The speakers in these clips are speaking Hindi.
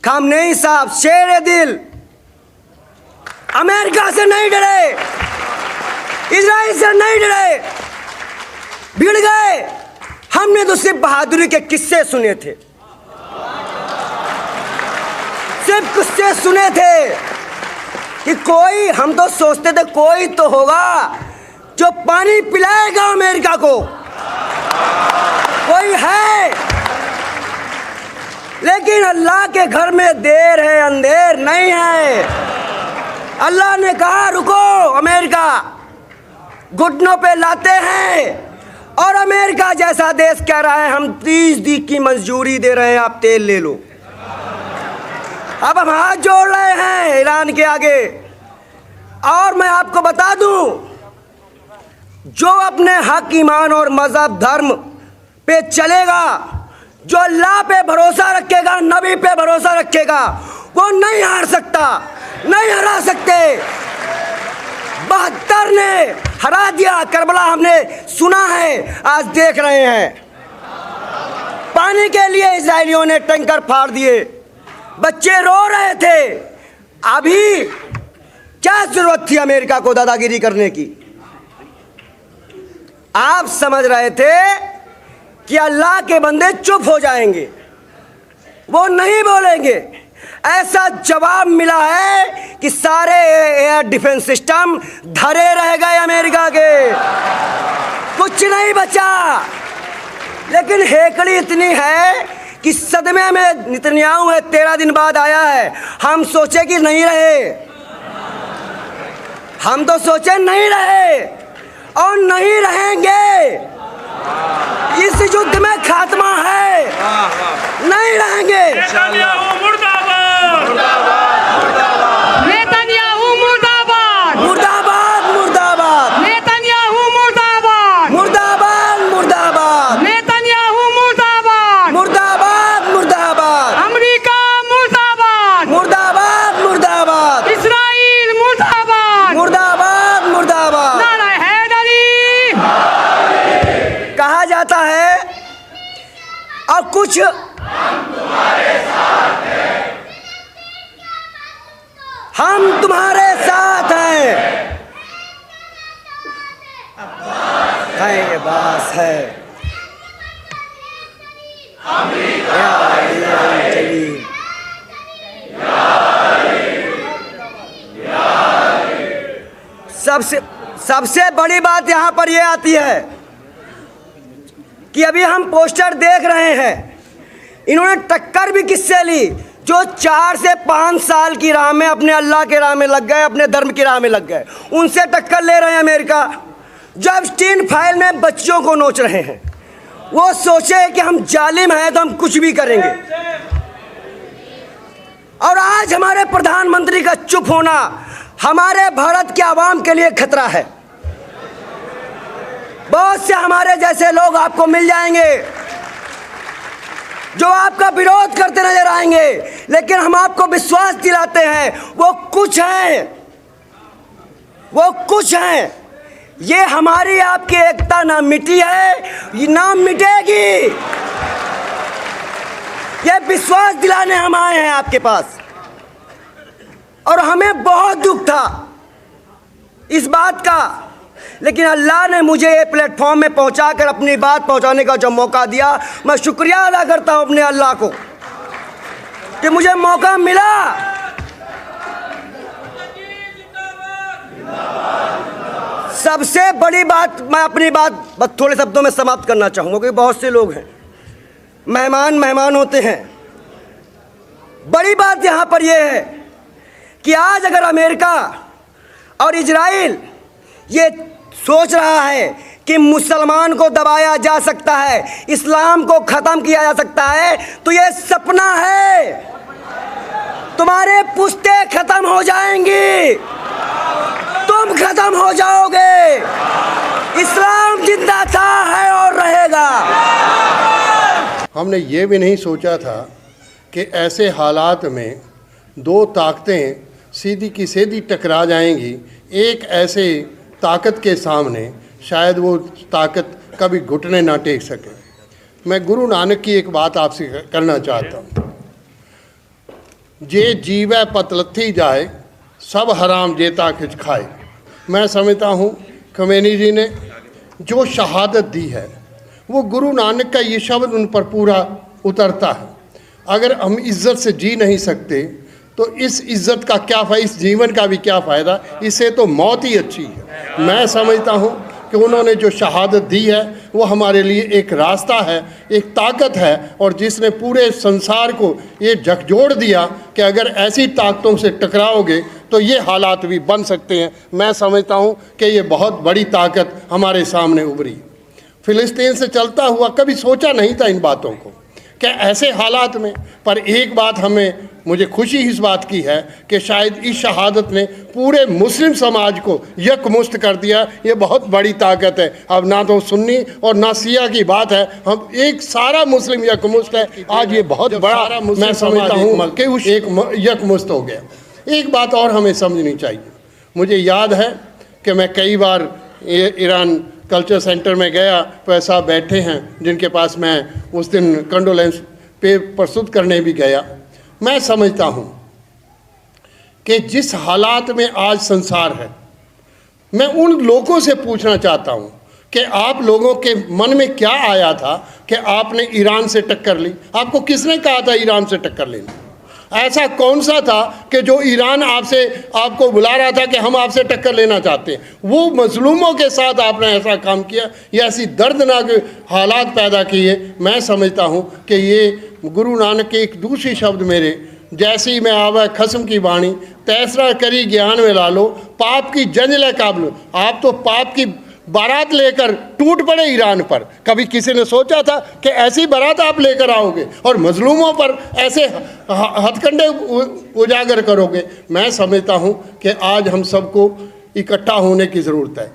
खामनेई साहब शेर दिल, अमेरिका से नहीं डरे, इजराइल से नहीं डरे, भिड़ गए। हमने तो सिर्फ बहादुरी के किस्से सुने थे, सिर्फ किस्से सुने थे कि कोई, हम तो सोचते थे कोई तो होगा जो पानी पिलाएगा अमेरिका को, कोई है। लेकिन अल्लाह के घर में देर है अंधेर नहीं है। अल्लाह ने कहा रुको अमेरिका, घुटनों पे लाते हैं। और अमेरिका जैसा देश कह रहा है हम 30 दिन की मजदूरी दे रहे हैं, आप तेल ले लो। अब हम हाथ जोड़ रहे हैं ईरान के आगे। और मैं आपको बता दूं, जो अपने हक, ईमान और मजहब, धर्म पे चलेगा, जो अल्लाह पे भरोसा रखेगा, नबी पे भरोसा रखेगा, वो नहीं हार सकता, नहीं हरा सकते। 72 ने हरा दिया, करबला हमने सुना है, आज देख रहे हैं। पानी के लिए इजरायलियों ने टैंकर फाड़ दिए, बच्चे रो रहे थे। अभी क्या जरूरत थी अमेरिका को दादागिरी करने की? आप समझ रहे थे कि अल्लाह के बंदे चुप हो जाएंगे, वो नहीं बोलेंगे। ऐसा जवाब मिला है कि सारे एयर डिफेंस सिस्टम धरे रह गए अमेरिका के, कुछ नहीं बचा। लेकिन हेकड़ी इतनी है कि सदमे में नेतन्याहू है, 13 दिन बाद आया है। हम सोचे कि नहीं रहे, हम तो सोचे नहीं रहे और नहीं रहेंगे। इस युद्ध में खात्मा है, नहीं रहेंगे। नेतन्याहू मुर्दाबाद, नेतन्याहू मुर्दाबाद, मुर्दाबाद मुर्दाबाद, नेतन्याहू मुर्दाबाद, मुर्दाबाद मुर्दाबाद, नेतन्याहू मुर्दाबाद, मुर्दाबाद मुर्दाबाद, अमेरिका मुर्दाबाद, मुर्दाबाद मुर्दाबाद, इस्राइल मुर्दाबाद, मुर्दाबाद मुर्दाबाद। नारा हैदरी। कहा जाता है और कुछ हम तुम्हारे साथ हैं, ये बात है। सबसे बड़ी बात यहाँ पर यह आती है कि अभी हम पोस्टर देख रहे हैं, इन्होंने टक्कर भी किससे ली? जो 4 से 5 साल की राह में अपने अल्लाह के राह में लग गए, अपने धर्म की राह में लग गए, उनसे टक्कर ले रहे हैं अमेरिका। जो एप्स्टीन फाइल में बच्चों को नोच रहे हैं, वो सोचे कि हम जालिम हैं तो हम कुछ भी करेंगे। और आज हमारे प्रधानमंत्री का चुप होना हमारे भारत के आवाम के लिए खतरा है। बहुत से हमारे जैसे लोग आपको मिल जाएंगे जो आपका विरोध करते नजर आएंगे, लेकिन हम आपको विश्वास दिलाते हैं वो कुछ हैं, वो कुछ हैं। ये हमारी आपकी एकता ना मिटी है, ये ना मिटेगी। ये विश्वास दिलाने हम आए हैं आपके पास। और हमें बहुत दुख था इस बात का, लेकिन अल्लाह ने मुझे ये प्लेटफॉर्म में पहुंचाकर अपनी बात पहुंचाने का जो मौका दिया, मैं शुक्रिया अदा करता हूं अपने अल्लाह को कि मुझे मौका मिला। सबसे बड़ी बात, मैं अपनी बात बस थोड़े शब्दों में समाप्त करना चाहूँगा क्योंकि बहुत से लोग हैं, मेहमान होते हैं। बड़ी बात यहाँ पर यह है कि आज अगर अमेरिका और इजराइल ये सोच रहा है कि मुसलमान को दबाया जा सकता है, इस्लाम को ख़त्म किया जा सकता है, तो ये सपना है। तुम्हारे पुश्ते ख़त्म हो जाएंगी, तुम ख़त्म हो जाओगे। इस्लाम जिंदा था, है और रहेगा। हमने ये भी नहीं सोचा था कि ऐसे हालात में 2 ताकतें सीधी की सीधी टकरा जाएंगी। एक ऐसे ताकत के सामने शायद वो ताकत कभी घुटने ना टेक सके। मैं गुरु नानक की एक बात आपसे करना चाहता हूँ। जे जीवै पतलथी जाए, सब हराम जेता खिच खाए। मैं समझता हूँ खमेनी जी ने जो शहादत दी है वो गुरु नानक का ये शब्द उन पर पूरा उतरता है। अगर हम इज्जत से जी नहीं सकते तो इस इज्जत का क्या फ़ायदा, इस जीवन का भी क्या फ़ायदा, इससे तो मौत ही अच्छी है। मैं समझता हूँ कि उन्होंने जो शहादत दी है वो हमारे लिए एक रास्ता है, एक ताकत है, और जिसने पूरे संसार को ये झकझोर दिया कि अगर ऐसी ताकतों से टकराओगे तो ये हालात भी बन सकते हैं। मैं समझता हूँ कि ये बहुत बड़ी ताकत हमारे सामने उभरी। फ़िलिस्तीन से चलता हुआ कभी सोचा नहीं था इन बातों को कि ऐसे हालात में, पर एक बात हमें, मुझे खुशी इस बात की है कि शायद इस शहादत ने पूरे मुस्लिम समाज को यकमुश्त कर दिया। ये बहुत बड़ी ताकत है। अब ना तो सुन्नी और ना सिया की बात है, हम एक सारा मुस्लिम यकमुश्त है। आज ये बहुत बड़ा, मैं समझता हूँ कि उस एक यकमुश्त हो गया। एक बात और हमें समझनी चाहिए। मुझे याद है कि मैं कई बार ईरान कल्चर सेंटर में गया, तो ऐसा बैठे हैं जिनके पास मैं उस दिन कंडोलेंस पे प्रस्तुत करने भी गया। मैं समझता हूँ कि जिस हालात में आज संसार है, मैं उन लोगों से पूछना चाहता हूँ कि आप लोगों के मन में क्या आया था कि आपने ईरान से टक्कर ली? आपको किसने कहा था ईरान से टक्कर लेना? ऐसा कौन सा था कि जो ईरान आपको बुला रहा था कि हम आपसे टक्कर लेना चाहते हैं? वो मजलूमों के साथ आपने ऐसा काम किया, ये ऐसी दर्दनाक हालात पैदा किए। मैं समझता हूँ कि ये गुरु नानक के एक दूसरी शब्द मेरे, जैसी मैं आवे खस्म की वाणी, तैसरा करी ज्ञान में ला लो, पाप की जंजले काबलो। आप तो पाप की बारात लेकर टूट पड़े ईरान पर। कभी किसी ने सोचा था कि ऐसी बारात आप लेकर आओगे और मजलूमों पर ऐसे हथकंडे उजागर करोगे? मैं समझता हूँ कि आज हम सबको इकट्ठा होने की ज़रूरत है।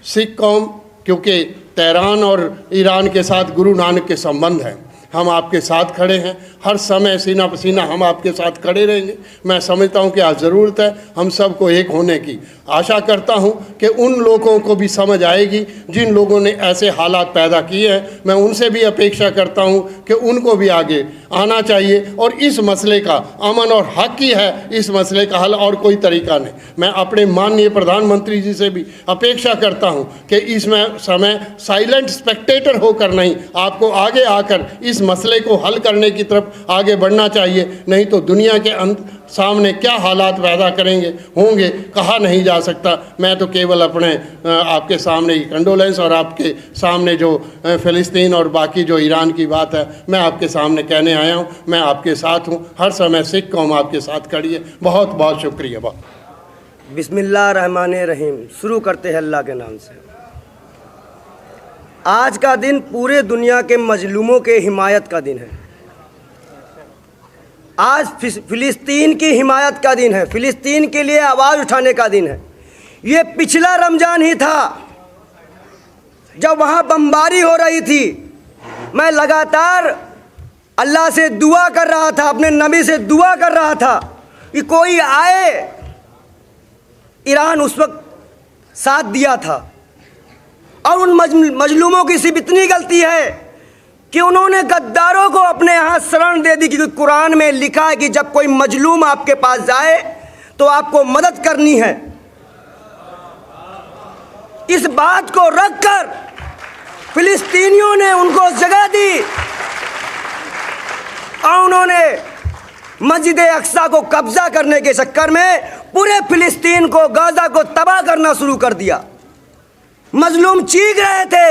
सिख कौम, क्योंकि तेहरान और ईरान के साथ गुरु नानक के संबंध हैं, हम आपके साथ खड़े हैं, हर समय सीना पसीना हम आपके साथ खड़े रहेंगे। मैं समझता हूं कि आज ज़रूरत है हम सबको एक होने की। आशा करता हूं कि उन लोगों को भी समझ आएगी जिन लोगों ने ऐसे हालात पैदा किए हैं। मैं उनसे भी अपेक्षा करता हूं कि उनको भी आगे आना चाहिए, और इस मसले का अमन और हक ही है इस मसले का हल, और कोई तरीका नहीं। मैं अपने माननीय प्रधानमंत्री जी से भी अपेक्षा करता हूं कि इसमें समय साइलेंट स्पेक्टेटर होकर नहीं, आपको आगे आकर इस मसले को हल करने की तरफ आगे बढ़ना चाहिए। नहीं तो दुनिया के सामने क्या हालात पैदा होंगे कहा नहीं जा सकता। मैं तो केवल अपने आपके सामने कंडोलेंस और आपके सामने जो फ़िलिस्तीन और बाकी जो ईरान की बात है, मैं आपके सामने कहने आया हूँ। मैं आपके साथ हूँ, हर समय सिख कौम आपके साथ खड़ी है। बहुत बहुत शुक्रिया। बिस्मिल्लाहिर्रहमानिर्रहीम। शुरू करते हैं अल्लाह के नाम से। आज का दिन पूरे दुनिया के मजलूमों के हिमायत का दिन है। आज फ़िलिस्तीन की हिमायत का दिन है, फ़िलिस्तीन के लिए आवाज़ उठाने का दिन है। ये पिछला रमज़ान ही था जब वहाँ बमबारी हो रही थी। मैं लगातार अल्लाह से दुआ कर रहा था, अपने नबी से दुआ कर रहा था कि कोई आए। ईरान उस वक्त साथ दिया था, और उन मजलूमों की सिर्फ इतनी गलती है कि उन्होंने गद्दारों को अपने यहाँ शरण दे दी। क्योंकि कुरान में लिखा है कि जब कोई मजलूम आपके पास जाए तो आपको मदद करनी है। इस बात को रखकर फिलिस्तीनियों ने उनको जगह दी और उन्होंने मस्जिद अक्सा को कब्जा करने के चक्कर में पूरे फिलिस्तीन को, गाजा को तबाह करना शुरू कर दिया। मजलूम चीख रहे थे,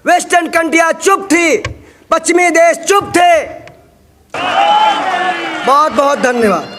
वेस्टर्न कंट्रियां चुप थी, पश्चिमी देश चुप थे। बहुत बहुत धन्यवाद।